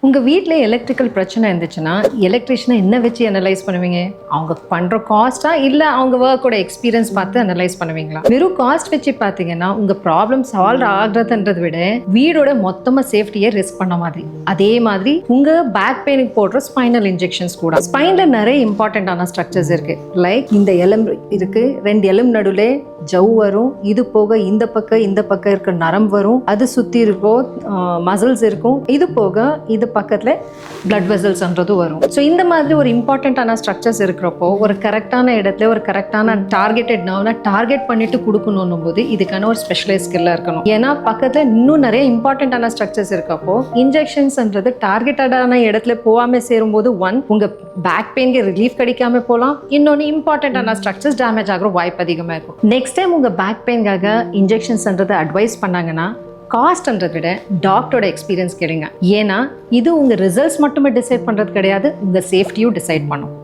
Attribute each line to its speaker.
Speaker 1: உங்கள் வீட்டில் எலக்ட்ரிக்கல் பிரச்சனை இருந்துச்சுன்னா எலக்ட்ரிஷியனை என்ன வச்சு அனலைஸ் பண்ணுவீங்க? அவங்க பண்ணுற காஸ்ட்டா இல்லை அவங்க ஒர்க்கோட எக்ஸ்பீரியன்ஸ் பார்த்து அனலைஸ் பண்ணுவீங்களா? வெறும் காஸ்ட் வச்சு பார்த்தீங்கன்னா உங்கள் ப்ராப்ளம் சால்வ் ஆகுறதுன்றதை விட வீடோட மொத்தமாக சேஃப்டியை ரிஸ்க் பண்ண மாதிரி. அதே மாதிரி உங்கள் பேக் பெயினுக்கு போடுற ஸ்பைனல் இன்ஜெக்ஷன்ஸ் கூட. ஸ்பைனில் நிறைய இம்பார்ட்டண்ட்டான ஸ்ட்ரக்சர்ஸ் இருக்குது. லைக் இந்த எலும்பு இருக்குது, 2 எலும்பு நடுவில் ஜவ் வரும், இது போக இந்த பக்கம் இருக்க நரம்பு வரும், அது சுற்றி இருக்கும் மசில்ஸ் இருக்கும், இது போக இது பக்கத்தில் பிளட் வெசல்ஸ்ன்றது வரும். ஸோ இந்த மாதிரி ஒரு இம்பார்ட்டண்ட்டான ஸ்ட்ரக்சர்ஸ் இருக்கிறப்போ ஒரு கரெக்டான இடத்துல ஒரு கரெக்டான டார்கெட்டட் நர்வ்னா டார்கெட் பண்ணிட்டு கொடுக்கணும் போது இதுக்கான ஒரு ஸ்பெஷலைஸ் ஸ்கில்லாக இருக்கணும். ஏன்னா பக்கத்தில் இன்னும் நிறைய இம்பார்ட்டண்ட்டான ஸ்ட்ரக்சர்ஸ் இருக்கப்போ இன்ஜெக்ஷன்ஸ்ன்றது டார்கெட்டடான இடத்துல போகாமல் சேரும்போது உங்கள் பேக் பெயின்க்கு ரிலீஃப் கிடைக்காம போகலாம், இன்னொன்று இம்பார்ட்டண்ட்டான ஸ்ட்ரக்சர்ஸ் டேமேஜ் ஆகிற வாய்ப்பு அதிகமாக இருக்கும். நெக்ஸ்ட் டைம் உங்கள் பேக் பெயின்காக இன்ஜெக்ஷன்ஸ்ன்றது அட்வைஸ் பண்ணாங்கன்னா காஸ்ட்ன்றதை விட டாக்டரோட எக்ஸ்பீரியன்ஸ் கேளுங்க. ஏன்னா இது உங்கள் ரிசல்ட்ஸ் மட்டுமே டிசைட் பண்ணுறது கிடையாது, உங்கள் சேஃப்டியும் டிசைட் பண்ணும்.